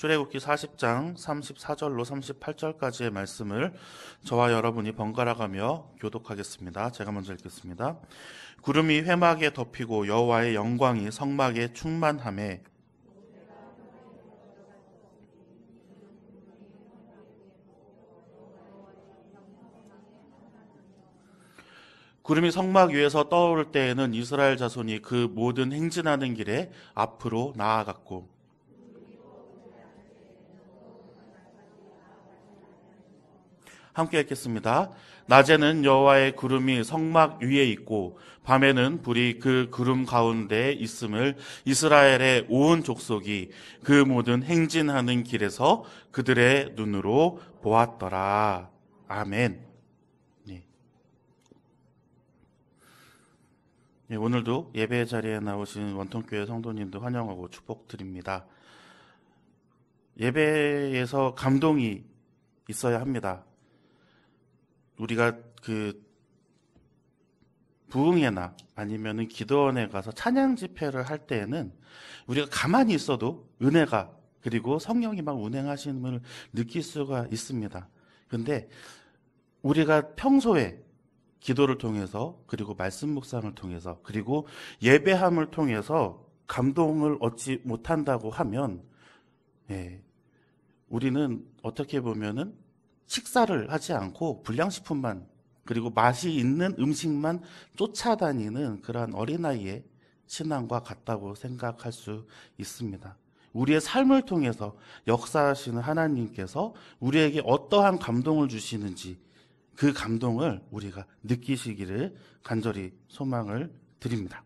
출애굽기 40장 34절로 38절까지의 말씀을 저와 여러분이 번갈아가며 교독하겠습니다. 제가 먼저 읽겠습니다. 구름이 회막에 덮이고 여호와의 영광이 성막에 충만하매 구름이 성막 위에서 떠오를 때에는 이스라엘 자손이 그 모든 행진하는 길에 앞으로 나아갔고 함께 읽겠습니다. 낮에는 여호와의 구름이 성막 위에 있고 밤에는 불이 그 구름 가운데에 있음을 이스라엘의 온 족속이 그 모든 행진하는 길에서 그들의 눈으로 보았더라. 아멘. 오늘도 예배 자리에 나오신 원통교회 성도님들 환영하고 축복드립니다. 예배에서 감동이 있어야 합니다. 우리가 부흥회나 아니면은 기도원에 가서 찬양 집회를 할 때에는 우리가 가만히 있어도 은혜가 그리고 성령이 막 운행하시는 걸 느낄 수가 있습니다. 근데 우리가 평소에 기도를 통해서 그리고 말씀 묵상을 통해서 그리고 예배함을 통해서 감동을 얻지 못한다고 하면 우리는 어떻게 보면은 식사를 하지 않고 불량식품만 그리고 맛이 있는 음식만 쫓아다니는 그러한 어린아이의 신앙과 같다고 생각할 수 있습니다. 우리의 삶을 통해서 역사하시는 하나님께서 우리에게 어떠한 감동을 주시는지 그 감동을 우리가 느끼시기를 간절히 소망을 드립니다.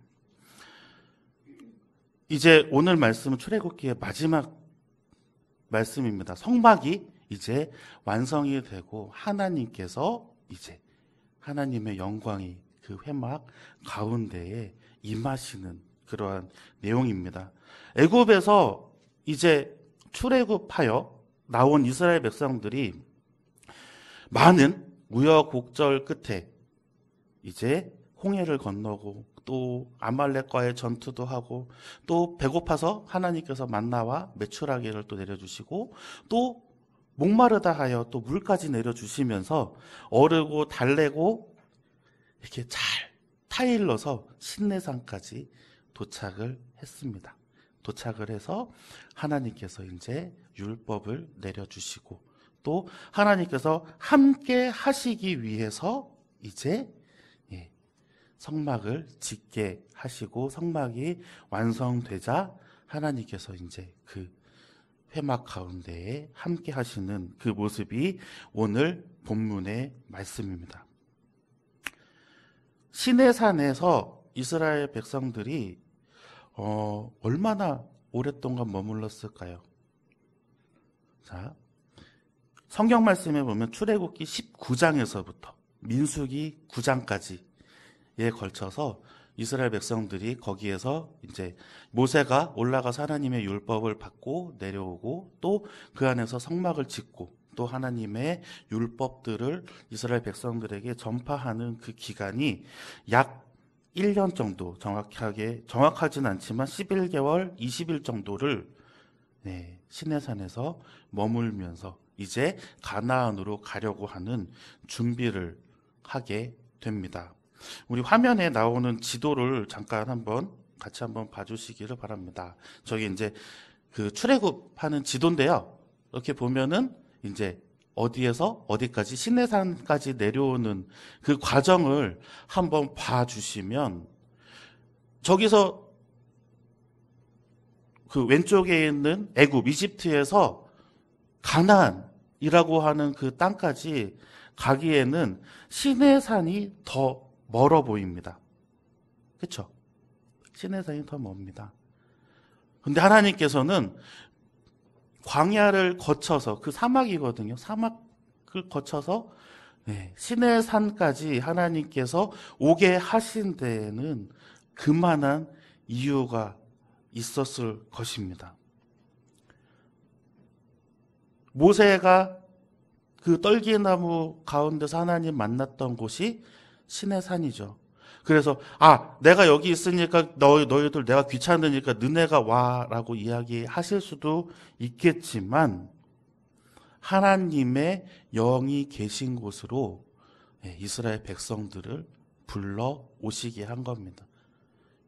이제 오늘 말씀은 출애굽기의 마지막 말씀입니다. 성막이 이제 완성이 되고 하나님께서 이제 하나님의 영광이 그 회막 가운데에 임하시는 그러한 내용입니다. 애굽에서 이제 출애굽하여 나온 이스라엘 백성들이 많은 우여곡절 끝에 이제 홍해를 건너고 또 아말렉과의 전투도 하고 또 배고파서 하나님께서 만나와 메추라기를 또 내려주시고 또 목마르다 하여 또 물까지 내려주시면서 어르고 달래고 이렇게 잘 타일러서 신내산까지 도착을 했습니다. 도착을 해서 하나님께서 이제 율법을 내려주시고 또 하나님께서 함께 하시기 위해서 이제 성막을 짓게 하시고 성막이 완성되자 하나님께서 이제 그 회막 가운데에 함께 하시는 그 모습이 오늘 본문의 말씀입니다. 시내산에서 이스라엘 백성들이 얼마나 오랫동안 머물렀을까요? 자, 성경 말씀에 보면 출애굽기 19장에서부터 민수기 9장까지에 걸쳐서 이스라엘 백성들이 거기에서 이제 모세가 올라가서 하나님의 율법을 받고 내려오고 또 그 안에서 성막을 짓고 또 하나님의 율법들을 이스라엘 백성들에게 전파하는 그 기간이 약 1년 정도 정확하진 않지만 11개월 20일 정도를 시내산에서 머물면서 이제 가나안으로 가려고 하는 준비를 하게 됩니다. 우리 화면에 나오는 지도를 잠깐 같이 한번 봐주시기를 바랍니다. 저기 이제 그 출애굽하는 지도인데요. 이렇게 보면은 이제 어디에서 어디까지 시내산까지 내려오는 그 과정을 한번 봐주시면 저기서 그 왼쪽에 있는 애굽, 이집트에서 가나안이라고 하는 그 땅까지 가기에는 시내산이 더 멀어 보입니다. 그렇죠? 시내산이 더 멉니다. 근데 하나님께서는 광야를 거쳐서 그 사막이거든요. 사막을 거쳐서 시내산까지 하나님께서 오게 하신 데에는 그만한 이유가 있었을 것입니다. 모세가 그 떨기나무 가운데서 하나님 만났던 곳이 시내산이죠. 그래서 내가 여기 있으니까 너희들 내가 귀찮으니까 너네가 와라고 이야기하실 수도 있겠지만 하나님의 영이 계신 곳으로 이스라엘 백성들을 불러 오시게 한 겁니다.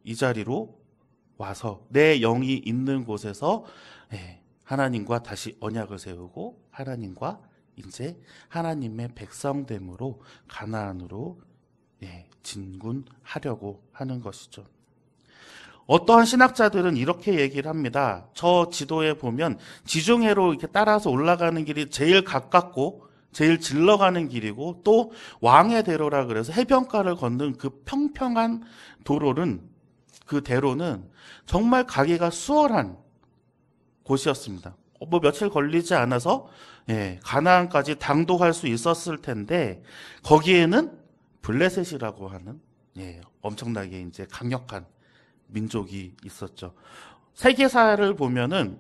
이 자리로 와서 내 영이 있는 곳에서 하나님과 다시 언약을 세우고 하나님과 이제 하나님의 백성됨으로 가나안으로 진군하려고 하는 것이죠. 어떠한 신학자들은 이렇게 얘기를 합니다. 저 지도에 보면 지중해로 이렇게 따라서 올라가는 길이 제일 가깝고 제일 질러가는 길이고 또 왕의 대로라 그래서 해변가를 걷는 그 평평한 그 대로는 정말 가기가 수월한 곳이었습니다. 며칠 걸리지 않아서 가나안까지 당도할 수 있었을 텐데 거기에는 블레셋이라고 하는 엄청나게 이제 강력한 민족이 있었죠. 세계사를 보면은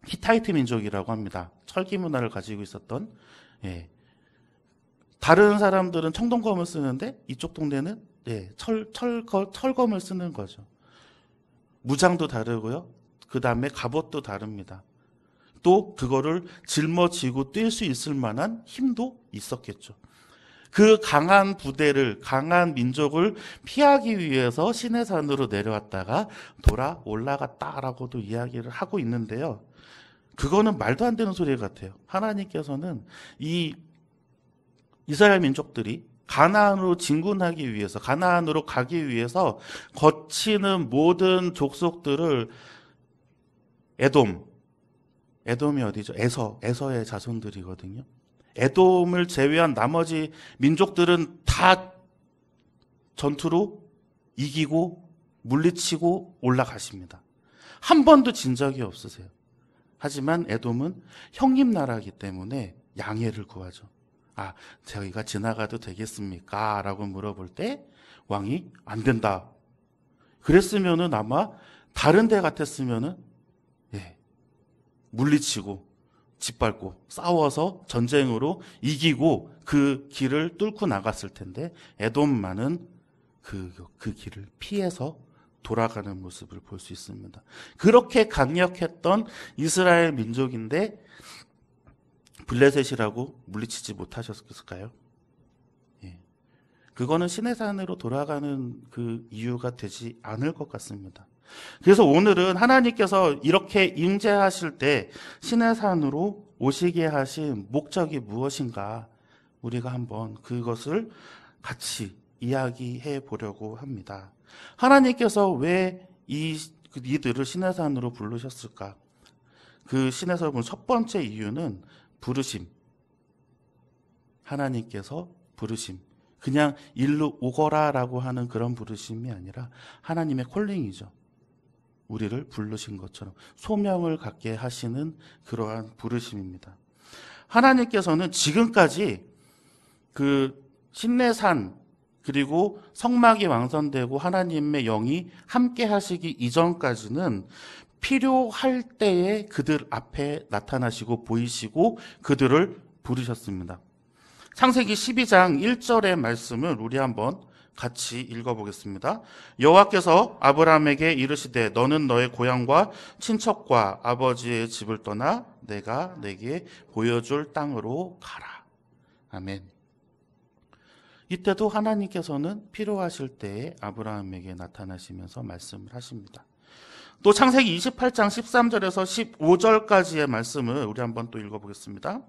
히타이트 민족이라고 합니다. 철기 문화를 가지고 있었던 다른 사람들은 청동검을 쓰는데 이쪽 동네는 철검을 쓰는 거죠. 무장도 다르고요. 그 다음에 갑옷도 다릅니다. 또 그거를 짊어지고 뛸 수 있을 만한 힘도 있었겠죠. 그 강한 부대를, 강한 민족을 피하기 위해서 시내산으로 내려왔다가 돌아 올라갔다라고도 이야기를 하고 있는데요. 그거는 말도 안 되는 소리 같아요. 하나님께서는 이 이스라엘 민족들이 가나안으로 진군하기 위해서, 가나안으로 가기 위해서 거치는 모든 족속들을 에돔이 어디죠? 에서의 자손들이거든요. 에돔을 제외한 나머지 민족들은 다 전투로 이기고 물리치고 올라가십니다. 한 번도 진 적이 없으세요. 하지만 에돔은 형님 나라이기 때문에 양해를 구하죠. 저희가 지나가도 되겠습니까? 라고 물어볼 때 왕이 안 된다. 그랬으면은 아마 다른 데 같았으면은 물리치고 짓밟고 싸워서 전쟁으로 이기고 그 길을 뚫고 나갔을 텐데 에돔만은 그 길을 피해서 돌아가는 모습을 볼 수 있습니다. 그렇게 강력했던 이스라엘 민족인데 블레셋이라고 물리치지 못하셨을까요? 그거는 시내산으로 돌아가는 그 이유가 되지 않을 것 같습니다. 그래서 오늘은 하나님께서 이렇게 임재하실 때 시내산으로 오시게 하신 목적이 무엇인가 우리가 한번 그것을 같이 이야기해 보려고 합니다. 하나님께서 왜 이들을 시내산으로 부르셨을까? 그 시내산을 부른 첫 번째 이유는 부르심. 하나님께서 부르심. 그냥 일로 오거라라고 하는 그런 부르심이 아니라 하나님의 콜링이죠. 우리를 부르신 것처럼 소명을 갖게 하시는 그러한 부르심입니다. 하나님께서는 지금까지 그 신내산 그리고 성막이 완성되고 하나님의 영이 함께 하시기 이전까지는 필요할 때에 그들 앞에 나타나시고 보이시고 그들을 부르셨습니다. 창세기 12장 1절의 말씀을 우리 한번 같이 읽어보겠습니다. 여호와께서 아브라함에게 이르시되 너는 너의 고향과 친척과 아버지의 집을 떠나 내가 내게 보여줄 땅으로 가라. 아멘. 이때도 하나님께서는 필요하실 때에 아브라함에게 나타나시면서 말씀을 하십니다. 또 창세기 28장 13절에서 15절까지의 말씀을 우리 한번 또 읽어보겠습니다.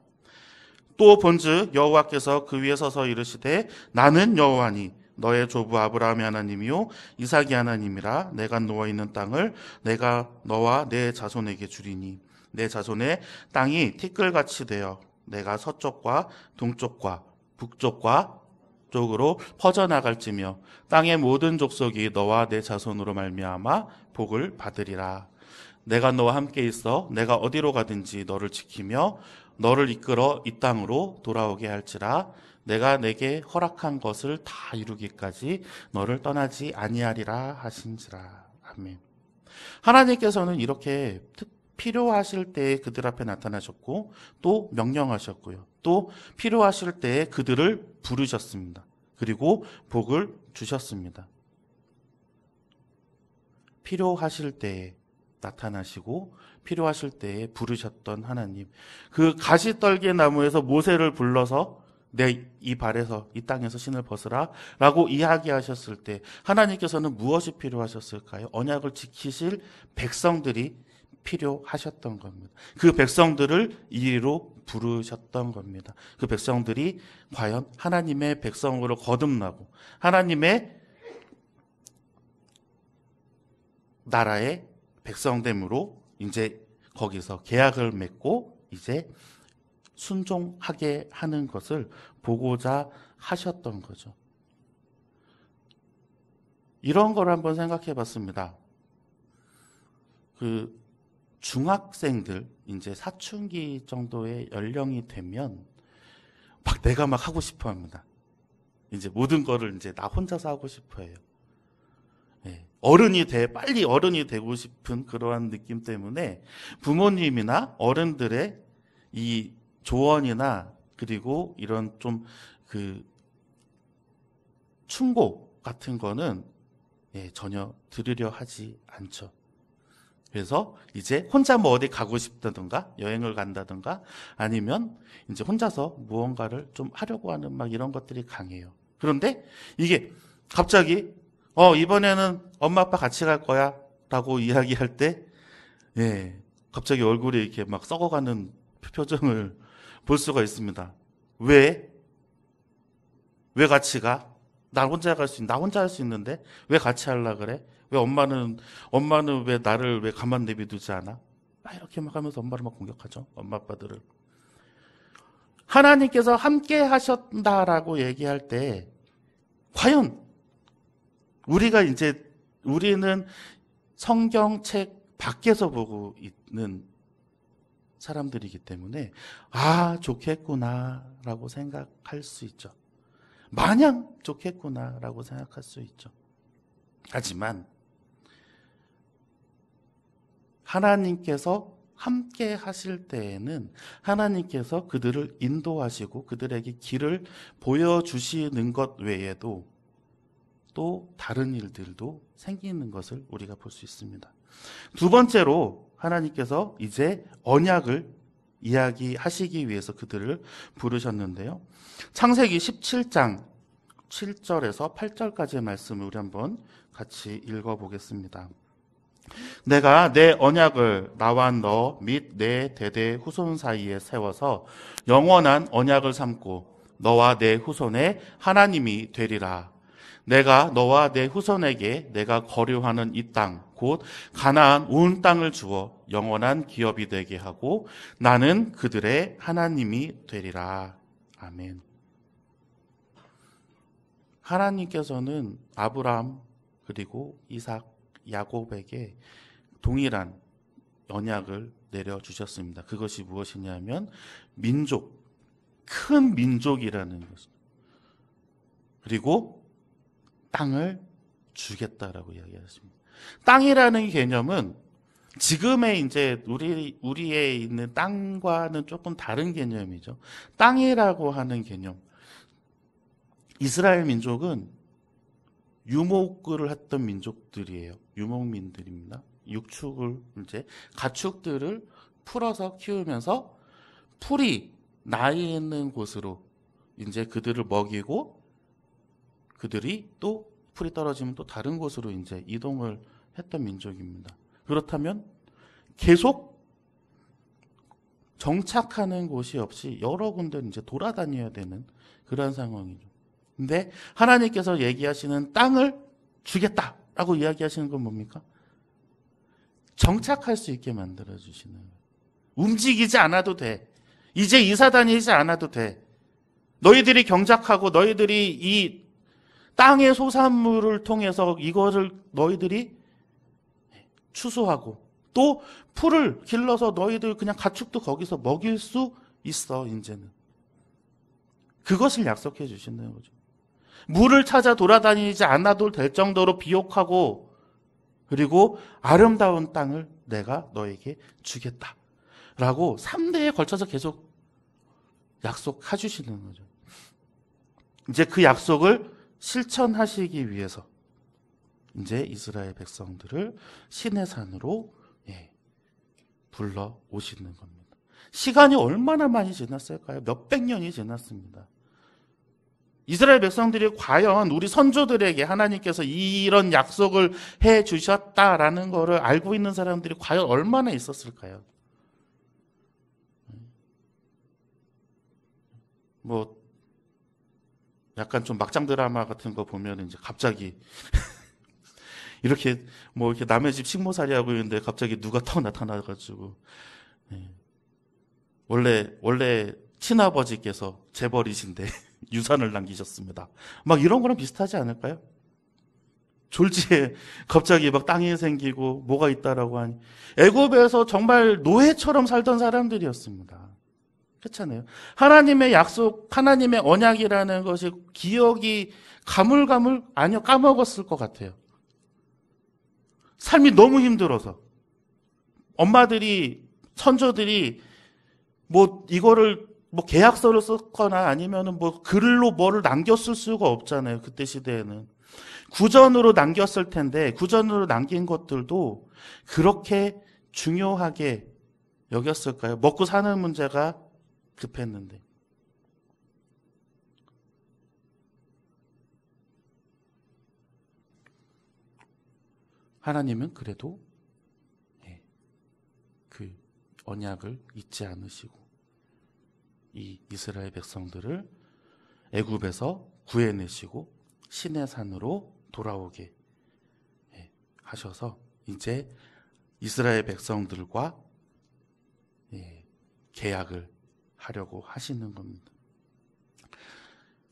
또 본즉 여호와께서 그 위에 서서 이르시되 나는 여호와니 너의 조부 아브라함의 하나님이요 이삭의 하나님이라. 내가 누워 있는 땅을 내가 너와 내 자손에게 주리니 내 자손의 땅이 티끌같이 되어 내가 서쪽과 동쪽과 북쪽과 쪽으로 퍼져나갈지며 땅의 모든 족속이 너와 내 자손으로 말미암아 복을 받으리라. 내가 너와 함께 있어 내가 어디로 가든지 너를 지키며 너를 이끌어 이 땅으로 돌아오게 할지라. 내가 내게 허락한 것을 다 이루기까지 너를 떠나지 아니하리라 하신지라. 아멘. 하나님께서는 이렇게 필요하실 때에 그들 앞에 나타나셨고 또 명령하셨고요. 또 필요하실 때에 그들을 부르셨습니다. 그리고 복을 주셨습니다. 필요하실 때에 나타나시고 필요하실 때에 부르셨던 하나님, 그 가시떨개 나무에서 모세를 불러서 내 이 발에서 이 땅에서 신을 벗으라 라고 이야기하셨을 때 하나님께서는 무엇이 필요하셨을까요? 언약을 지키실 백성들이 필요하셨던 겁니다. 그 백성들을 이리로 부르셨던 겁니다. 그 백성들이 과연 하나님의 백성으로 거듭나고 하나님의 나라의 백성됨으로 이제 거기서 계약을 맺고 이제 순종하게 하는 것을 보고자 하셨던 거죠. 이런 걸 한번 생각해 봤습니다. 그 중학생들, 이제 사춘기 정도의 연령이 되면 막 내가 막 하고 싶어 합니다. 이제 모든 거를 이제 나 혼자서 하고 싶어 해요. 빨리 어른이 되고 싶은 그러한 느낌 때문에 부모님이나 어른들의 이 조언이나 그리고 이런 좀 충고 같은 거는 전혀 들으려 하지 않죠. 그래서 이제 혼자 뭐 어디 가고 싶다든가 여행을 간다든가 아니면 이제 혼자서 무언가를 좀 하려고 하는 막 이런 것들이 강해요. 그런데 이게 갑자기 이번에는 엄마 아빠 같이 갈 거야 라고 이야기할 때 갑자기 얼굴이 이렇게 막 썩어가는 표정을 볼 수가 있습니다. 왜 같이 가? 나 혼자 할 수 있는데 왜 같이 하려고 그래? 왜 엄마는 왜 나를 왜 가만 내비두지 않아? 이렇게 막 하면서 엄마를 막 공격하죠. 엄마 아빠들을. 하나님께서 함께 하셨다라고 얘기할 때 과연 우리는 성경책 밖에서 보고 있는 사람들이기 때문에 좋겠구나라고 생각할 수 있죠. 마냥 좋겠구나라고 생각할 수 있죠. 하지만 하나님께서 함께 하실 때에는 하나님께서 그들을 인도하시고 그들에게 길을 보여주시는 것 외에도 또 다른 일들도 생기는 것을 우리가 볼 수 있습니다. 두 번째로 하나님께서 이제 언약을 이야기하시기 위해서 그들을 부르셨는데요. 창세기 17장 7절에서 8절까지의 말씀을 우리 한번 같이 읽어보겠습니다. 내가 내 언약을 나와 너 및 내 대대 후손 사이에 세워서 영원한 언약을 삼고 너와 내 후손의 하나님이 되리라. 내가 너와 내 후손에게 내가 거류하는 이 땅, 곧 가나안 온 땅을 주어 영원한 기업이 되게 하고 나는 그들의 하나님이 되리라. 아멘. 하나님께서는 아브라함 그리고 이삭, 야곱에게 동일한 언약을 내려주셨습니다. 그것이 무엇이냐면 큰 민족이라는 것입니다. 그리고 땅을 주겠다라고 이야기하십니다. 땅이라는 개념은 지금의 이제 우리의 있는 땅과는 조금 다른 개념이죠. 땅이라고 하는 개념. 이스라엘 민족은 유목을 했던 민족들이에요. 유목민들입니다. 가축들을 풀어서 키우면서 풀이 나 있는 곳으로 이제 그들을 먹이고 그들이 또 풀이 떨어지면 또 다른 곳으로 이제 이동을 했던 민족입니다. 그렇다면 계속 정착하는 곳이 없이 여러 군데를 이제 돌아다녀야 되는 그런 상황이죠. 근데 하나님께서 얘기하시는 땅을 주겠다라고 이야기하시는 건 뭡니까? 정착할 수 있게 만들어주시는 거예요. 움직이지 않아도 돼. 이제 이사 다니지 않아도 돼. 너희들이 경작하고 너희들이 이 땅의 소산물을 통해서 이것을 너희들이 추수하고 또 풀을 길러서 너희들 그냥 가축도 거기서 먹일 수 있어. 이제는 그것을 약속해 주시는 거죠. 물을 찾아 돌아다니지 않아도 될 정도로 비옥하고 그리고 아름다운 땅을 내가 너에게 주겠다라고 3대에 걸쳐서 계속 약속해 주시는 거죠. 이제 그 약속을 실천하시기 위해서 이제 이스라엘 백성들을 시내산으로 불러 오시는 겁니다. 시간이 얼마나 많이 지났을까요? 몇백 년이 지났습니다. 이스라엘 백성들이 과연 우리 선조들에게 하나님께서 이런 약속을 해 주셨다라는 것을 알고 있는 사람들이 과연 얼마나 있었을까요? 뭐 약간 좀 막장 드라마 같은 거 보면 이제 갑자기 이렇게 뭐 이렇게 남의 집 식모살이 하고 있는데 갑자기 누가 턱 나타나가지고 원래 친아버지께서 재벌이신데 유산을 남기셨습니다. 막 이런 거랑 비슷하지 않을까요? 졸지에 갑자기 막 땅이 생기고 뭐가 있다라고 하니 애굽에서 정말 노예처럼 살던 사람들이었습니다. 그렇잖아요. 하나님의 약속, 하나님의 언약이라는 것이 기억이 가물가물 아니요 까먹었을 것 같아요. 삶이 너무 힘들어서 엄마들이 선조들이 뭐 이거를 뭐 계약서를 썼거나 아니면은 뭐 글로 뭐를 남겼을 수가 없잖아요. 그때 시대에는 구전으로 남겼을 텐데 구전으로 남긴 것들도 그렇게 중요하게 여겼을까요? 먹고 사는 문제가 급했는데. 하나님은 그래도 그 언약을 잊지 않으시고 이 이스라엘 백성들을 애굽에서 구해내시고 시내산으로 돌아오게 하셔서 이제 이스라엘 백성들과 계약을 하려고 하시는 겁니다.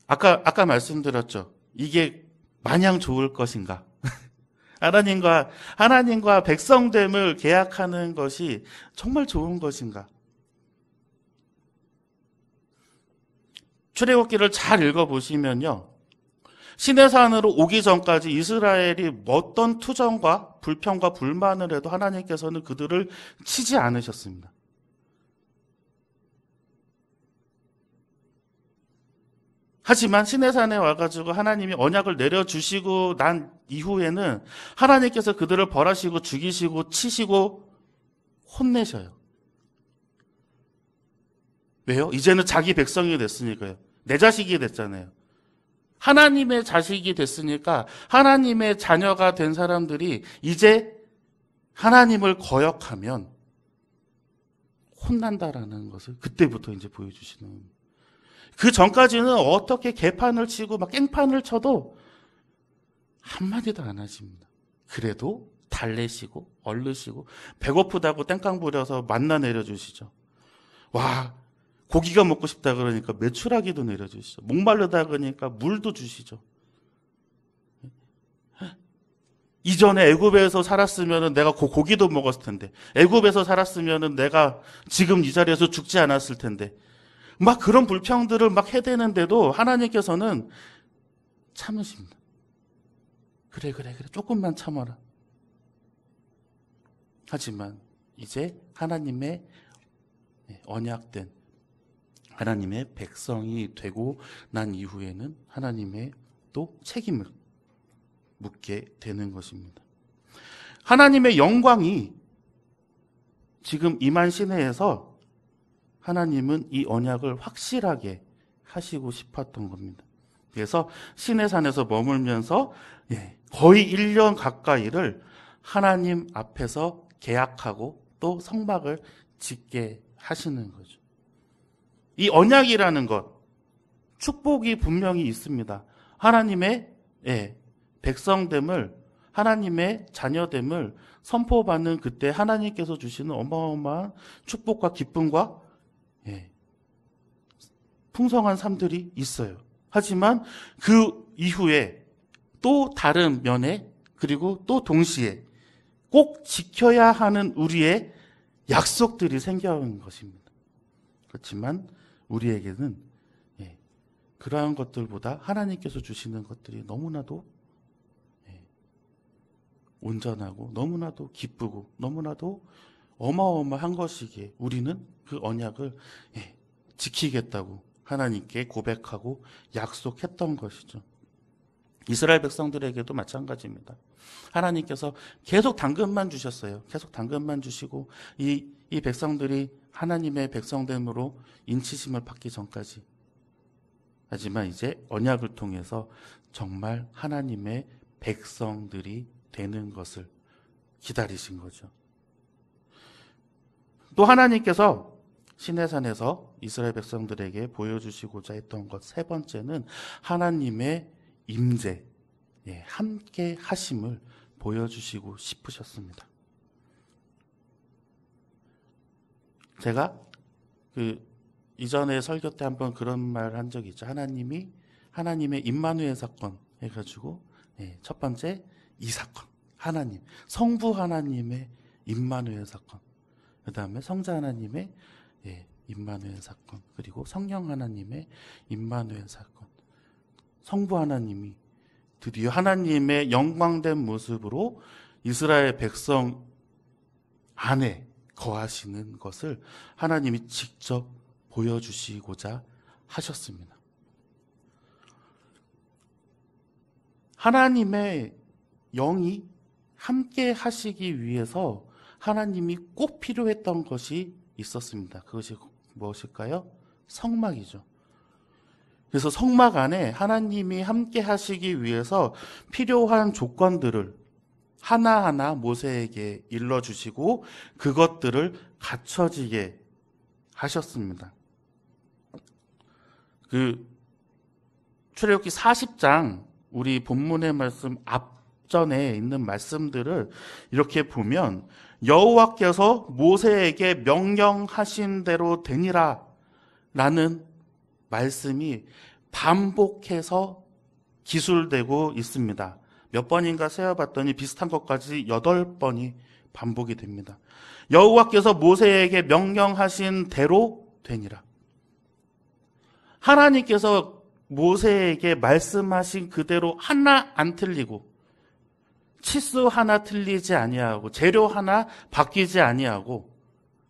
아까 말씀드렸죠. 이게 마냥 좋을 것인가? 하나님과 백성됨을 계약하는 것이 정말 좋은 것인가? 출애굽기를 잘 읽어보시면요. 시내산으로 오기 전까지 이스라엘이 어떤 투정과 불평과 불만을 해도 하나님께서는 그들을 치지 않으셨습니다. 하지만 시내산에 와가지고 하나님이 언약을 내려주시고 난 이후에는 하나님께서 그들을 벌하시고 죽이시고 치시고 혼내셔요. 왜요? 이제는 자기 백성이 됐으니까요. 내 자식이 됐잖아요. 하나님의 자식이 됐으니까 하나님의 자녀가 된 사람들이 이제 하나님을 거역하면 혼난다라는 것을 그때부터 이제 보여주시는 겁니다. 그 전까지는 어떻게 개판을 치고 막 깽판을 쳐도 한마디도 안 하십니다. 그래도 달래시고 얼르시고 배고프다고 땡깡 부려서 만나 내려주시죠. 와, 고기가 먹고 싶다 그러니까 메추라기도 내려주시죠. 목마르다 그러니까 물도 주시죠. 이전에 애굽에서 살았으면 내가 고기도 먹었을 텐데, 애굽에서 살았으면 내가 지금 이 자리에서 죽지 않았을 텐데, 막 그런 불평들을 막 해대는데도 하나님께서는 참으십니다. 그래 조금만 참아라. 하지만 이제 하나님의 언약된 하나님의 백성이 되고 난 이후에는 하나님의 또 책임을 묻게 되는 것입니다. 하나님의 영광이 지금 임한 시내에서 하나님은 이 언약을 확실하게 하시고 싶었던 겁니다. 그래서 시내산에서 머물면서 거의 1년 가까이를 하나님 앞에서 계약하고 또 성막을 짓게 하시는 거죠. 이 언약이라는 것, 축복이 분명히 있습니다. 하나님의 백성됨을, 하나님의 자녀됨을 선포받는 그때 하나님께서 주시는 어마어마한 축복과 기쁨과 풍성한 삶들이 있어요. 하지만 그 이후에 또 다른 면에 그리고 또 동시에 꼭 지켜야 하는 우리의 약속들이 생겨온 것입니다. 그렇지만 우리에게는 그러한 것들보다 하나님께서 주시는 것들이 너무나도 온전하고 너무나도 기쁘고 너무나도 어마어마한 것이기에 우리는 그 언약을 지키겠다고 하나님께 고백하고 약속했던 것이죠. 이스라엘 백성들에게도 마찬가지입니다. 하나님께서 계속 당근만 주셨어요. 계속 당근만 주시고 이 백성들이 하나님의 백성됨으로 인치심을 받기 전까지. 하지만 이제 언약을 통해서 정말 하나님의 백성들이 되는 것을 기다리신 거죠. 또 하나님께서 시내산에서 이스라엘 백성들에게 보여주시고자 했던 것 세 번째는 하나님의 임재, 함께 하심을 보여주시고 싶으셨습니다. 제가 이전에 설교 때 한번 그런 말 한 적이 있죠. 하나님의 임마누엘 사건 해가지고 첫 번째 이 사건, 하나님, 성부 하나님의 임마누엘 사건, 그 다음에 성자 하나님의 임마누엘 사건, 그리고 성령 하나님의 임마누엘 사건. 성부 하나님이 드디어 하나님의 영광된 모습으로 이스라엘 백성 안에 거하시는 것을 하나님이 직접 보여주시고자 하셨습니다. 하나님의 영이 함께 하시기 위해서 하나님이 꼭 필요했던 것이 있었습니다. 그것이 무엇일까요? 성막이죠. 그래서 성막 안에 하나님이 함께 하시기 위해서 필요한 조건들을 하나하나 모세에게 일러주시고 그것들을 갖춰지게 하셨습니다. 출애굽기 40장 우리 본문의 말씀 앞전에 있는 말씀들을 이렇게 보면 여호와께서 모세에게 명령하신 대로 되니라 라는 말씀이 반복해서 기술되고 있습니다. 몇 번인가 세어봤더니 비슷한 것까지 8번이 반복이 됩니다. 여호와께서 모세에게 명령하신 대로 되니라. 하나님께서 모세에게 말씀하신 그대로 하나 안 틀리고 치수 하나 틀리지 아니하고 재료 하나 바뀌지 아니하고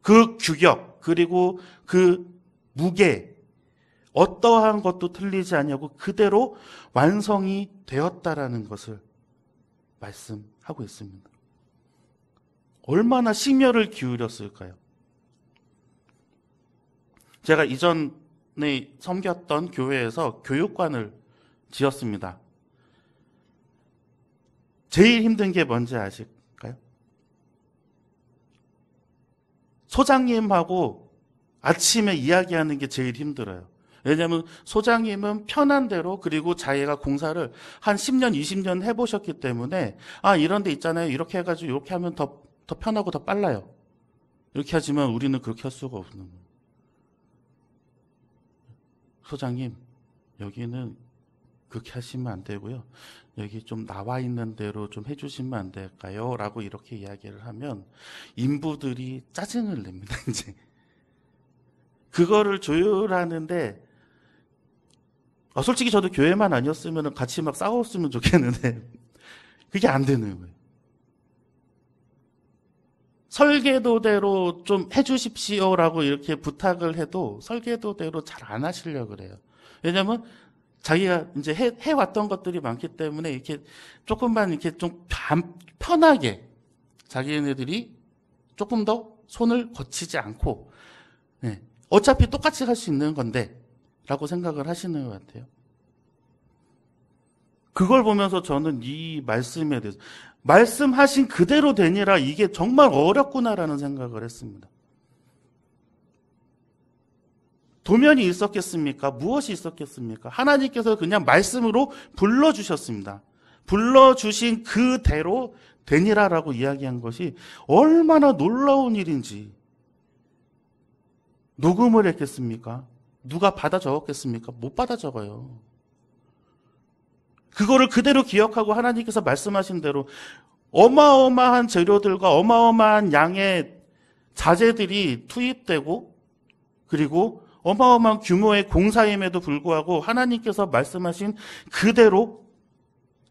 그 규격 그리고 그 무게 어떠한 것도 틀리지 아니하고 그대로 완성이 되었다라는 것을 말씀하고 있습니다. 얼마나 심혈을 기울였을까요? 제가 이전에 섬겼던 교회에서 교육관을 지었습니다. 제일 힘든 게 뭔지 아실까요? 소장님하고 아침에 이야기하는 게 제일 힘들어요. 왜냐하면 소장님은 편한 대로 그리고 자기가 공사를 한 10년, 20년 해보셨기 때문에 이런 데 있잖아요. 이렇게 해가지고 이렇게 하면 더 편하고 더 빨라요. 이렇게 하지만 우리는 그렇게 할 수가 없는 거예요. 소장님, 여기는 그렇게 하시면 안 되고요. 여기 좀 나와 있는 대로 좀 해주시면 안 될까요? 라고 이렇게 이야기를 하면 인부들이 짜증을 냅니다. 이제 그거를 조율하는데 솔직히 저도 교회만 아니었으면 같이 막 싸웠으면 좋겠는데 그게 안 되는 거예요. 설계도대로 좀 해주십시오라고 이렇게 부탁을 해도 설계도대로 잘 안 하시려고 그래요. 왜냐면 자기가 이제 해왔던 것들이 많기 때문에 이렇게 조금만 이렇게 좀 편하게 자기네들이 조금 더 손을 거치지 않고 어차피 똑같이 할 수 있는 건데 라고 생각을 하시는 것 같아요. 그걸 보면서 저는 이 말씀에 대해서 말씀하신 그대로 되니라 이게 정말 어렵구나라는 생각을 했습니다. 도면이 있었겠습니까? 무엇이 있었겠습니까? 하나님께서 그냥 말씀으로 불러주셨습니다. 불러주신 그대로 되니라라고 이야기한 것이 얼마나 놀라운 일인지. 녹음을 했겠습니까? 누가 받아 적었겠습니까? 못 받아 적어요. 그거를 그대로 기억하고 하나님께서 말씀하신 대로 어마어마한 재료들과 어마어마한 양의 자재들이 투입되고 그리고 어마어마한 규모의 공사임에도 불구하고 하나님께서 말씀하신 그대로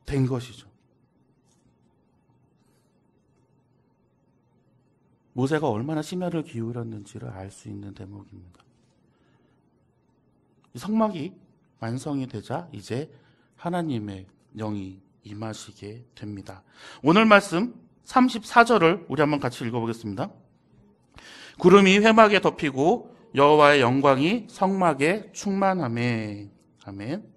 된 것이죠. 모세가 얼마나 심혈을 기울였는지를 알 수 있는 대목입니다. 이 성막이 완성이 되자 이제 하나님의 영이 임하시게 됩니다. 오늘 말씀 34절을 우리 한번 같이 읽어보겠습니다. 구름이 회막에 덮이고 여호와의 영광이 성막에 충만하매. 아멘.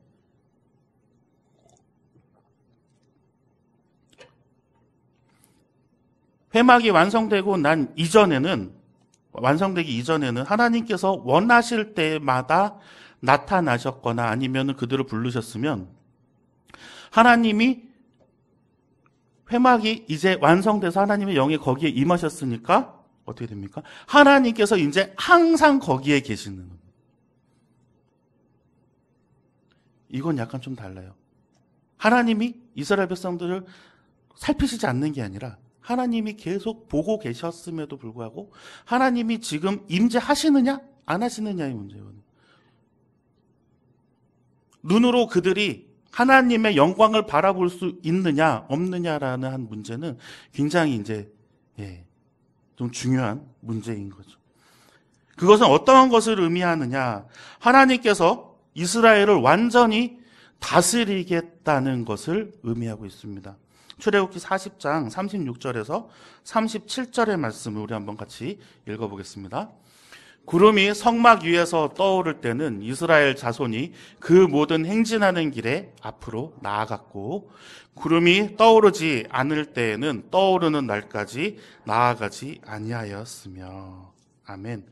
회막이 완성되기 이전에는 하나님께서 원하실 때마다 나타나셨거나 아니면 그들을 부르셨으면, 하나님이 회막이 이제 완성돼서 하나님의 영이 거기에 임하셨으니까 어떻게 됩니까? 하나님께서 이제 항상 거기에 계시는 겁니다. 이건 약간 좀 달라요. 하나님이 이스라엘 백성들을 살피시지 않는 게 아니라 하나님이 계속 보고 계셨음에도 불구하고 하나님이 지금 임재하시느냐 안 하시느냐의 문제거든요. 눈으로 그들이 하나님의 영광을 바라볼 수 있느냐 없느냐라는 한 문제는 굉장히 이제 좀 중요한 문제인 거죠. 그것은 어떠한 것을 의미하느냐? 하나님께서 이스라엘을 완전히 다스리겠다는 것을 의미하고 있습니다. 출애굽기 40장 36절에서 37절의 말씀을 우리 한번 같이 읽어보겠습니다. 구름이 성막 위에서 떠오를 때는 이스라엘 자손이 그 모든 행진하는 길에 앞으로 나아갔고, 구름이 떠오르지 않을 때에는 떠오르는 날까지 나아가지 아니하였으며. 아멘.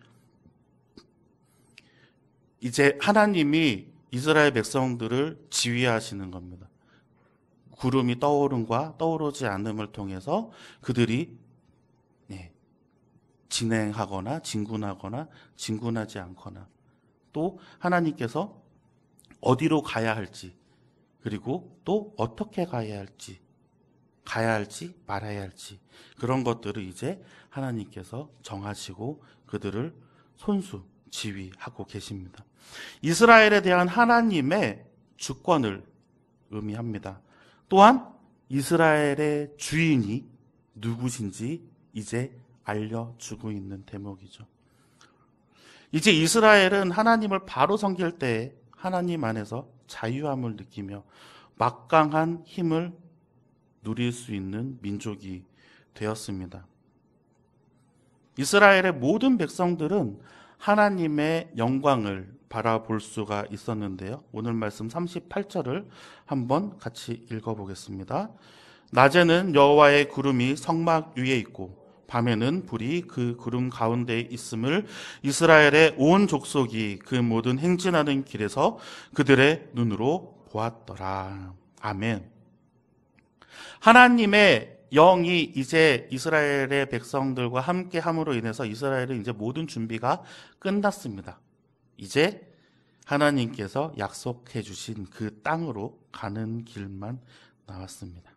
이제 하나님이 이스라엘 백성들을 지휘하시는 겁니다. 구름이 떠오름과 떠오르지 않음을 통해서 그들이 진행하거나 진군하거나 진군하지 않거나, 또 하나님께서 어디로 가야 할지, 그리고 또 어떻게 가야 할지 말아야 할지, 그런 것들을 이제 하나님께서 정하시고 그들을 손수 지휘하고 계십니다. 이스라엘에 대한 하나님의 주권을 의미합니다. 또한 이스라엘의 주인이 누구신지 이제 알려주고 있는 대목이죠. 이제 이스라엘은 하나님을 바로 섬길 때 하나님 안에서 자유함을 느끼며 막강한 힘을 누릴 수 있는 민족이 되었습니다. 이스라엘의 모든 백성들은 하나님의 영광을 바라볼 수가 있었는데요. 오늘 말씀 38절을 한번 같이 읽어보겠습니다. 낮에는 여호와의 구름이 성막 위에 있고 밤에는 불이 그 구름 가운데에 있음을 이스라엘의 온 족속이 그 모든 행진하는 길에서 그들의 눈으로 보았더라. 아멘. 하나님의 영이 이제 이스라엘의 백성들과 함께 함으로 인해서 이스라엘은 이제 모든 준비가 끝났습니다. 이제 하나님께서 약속해 주신 그 땅으로 가는 길만 나왔습니다.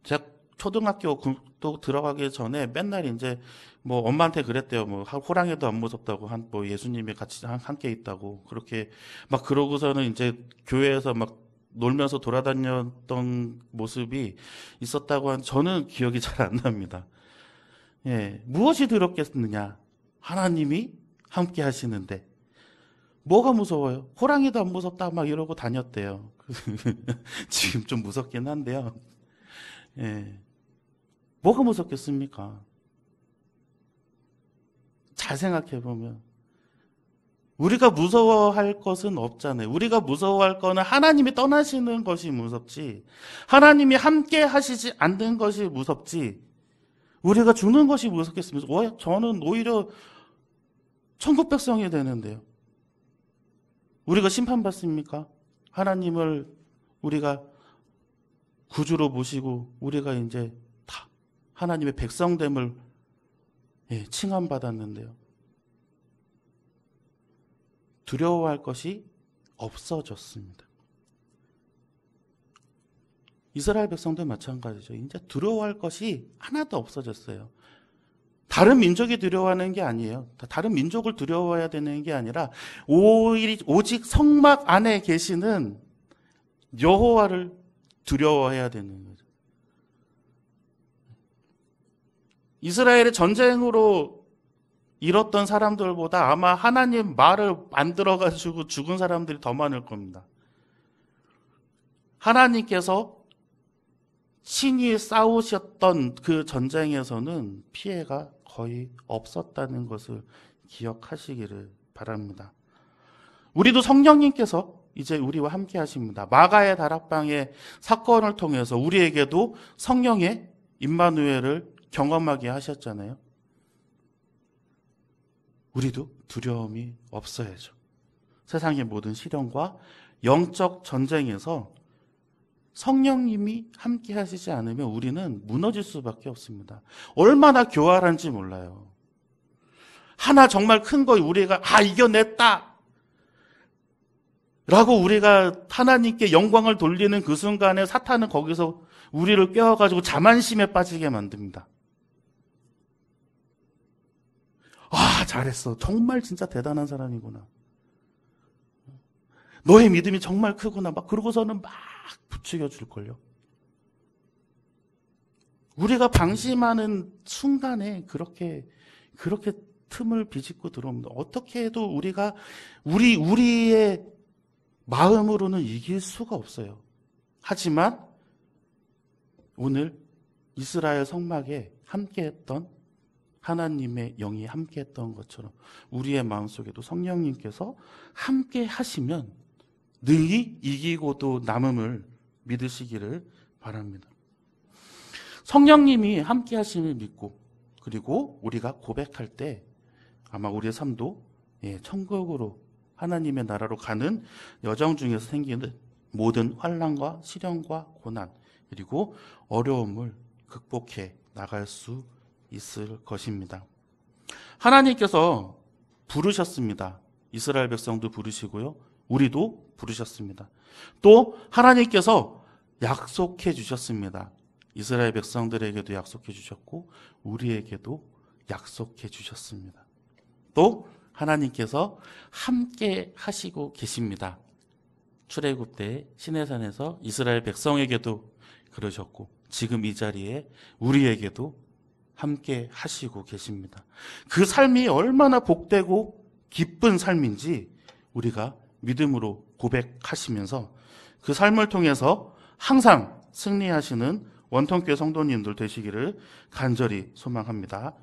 제가 초등학교 또 들어가기 전에 맨날 이제 뭐 엄마한테 그랬대요. 뭐 호랑이도 안 무섭다고, 뭐 예수님이 같이 함께 있다고, 그렇게 막 그러고서는 이제 교회에서 막 놀면서 돌아다녔던 모습이 있었다고 한, 저는 기억이 잘 안 납니다. 무엇이 두렵겠느냐? 하나님이 함께 하시는데 뭐가 무서워요? 호랑이도 안 무섭다 막 이러고 다녔대요. 지금 좀 무섭긴 한데요. 뭐가 무섭겠습니까? 잘 생각해 보면 우리가 무서워할 것은 없잖아요. 우리가 무서워할 거는 하나님이 떠나시는 것이 무섭지, 하나님이 함께 하시지 않는 것이 무섭지, 우리가 죽는 것이 무섭겠습니까? 저는 오히려 천국 백성이 되는데요. 우리가 심판받습니까? 하나님을 우리가 구주로 모시고 우리가 이제 다 하나님의 백성됨을 칭함받았는데요. 두려워할 것이 없어졌습니다. 이스라엘 백성도 마찬가지죠. 이제 두려워할 것이 하나도 없어졌어요. 다른 민족이 두려워하는 게 아니에요. 다른 민족을 두려워해야 되는 게 아니라 오직 성막 안에 계시는 여호와를 두려워해야 되는 거죠. 이스라엘의 전쟁으로 잃었던 사람들보다 아마 하나님 말을 안 들어가지고 죽은 사람들이 더 많을 겁니다. 하나님께서 친히 싸우셨던 그 전쟁에서는 피해가 거의 없었다는 것을 기억하시기를 바랍니다. 우리도 성령님께서 이제 우리와 함께 하십니다. 마가의 다락방의 사건을 통해서 우리에게도 성령의 임마누엘을 경험하게 하셨잖아요. 우리도 두려움이 없어야죠. 세상의 모든 시련과 영적 전쟁에서 성령님이 함께 하시지 않으면 우리는 무너질 수밖에 없습니다. 얼마나 교활한지 몰라요. 하나 정말 큰 거 우리가 이겨냈다 라고 우리가 하나님께 영광을 돌리는 그 순간에 사탄은 거기서 우리를 깨워가지고 자만심에 빠지게 만듭니다. 잘했어. 정말 진짜 대단한 사람이구나. 너의 믿음이 정말 크구나. 그러고서는 부추겨 줄걸요. 우리가 방심하는 순간에 그렇게 틈을 비집고 들어옵니다. 어떻게 해도 우리의 마음으로는 이길 수가 없어요. 하지만 오늘 이스라엘 성막에 함께했던 하나님의 영이 함께했던 것처럼 우리의 마음속에도 성령님께서 함께 하시면 능히 이기고도 남음을 믿으시기를 바랍니다. 성령님이 함께 하심을 믿고 그리고 우리가 고백할 때 아마 우리의 삶도 천국으로 하나님의 나라로 가는 여정 중에서 생기는 모든 환난과 시련과 고난 그리고 어려움을 극복해 나갈 수 있을 것입니다. 하나님께서 부르셨습니다. 이스라엘 백성도 부르시고요. 우리도 부르셨습니다. 또 하나님께서 약속해 주셨습니다. 이스라엘 백성들에게도 약속해 주셨고 우리에게도 약속해 주셨습니다. 또 하나님께서 함께 하시고 계십니다. 출애굽 때 시내산에서 이스라엘 백성에게도 그러셨고 지금 이 자리에 우리에게도 함께 하시고 계십니다. 그 삶이 얼마나 복되고 기쁜 삶인지 우리가 믿음으로 고백하시면서 그 삶을 통해서 항상 승리하시는 원통교회 성도님들 되시기를 간절히 소망합니다.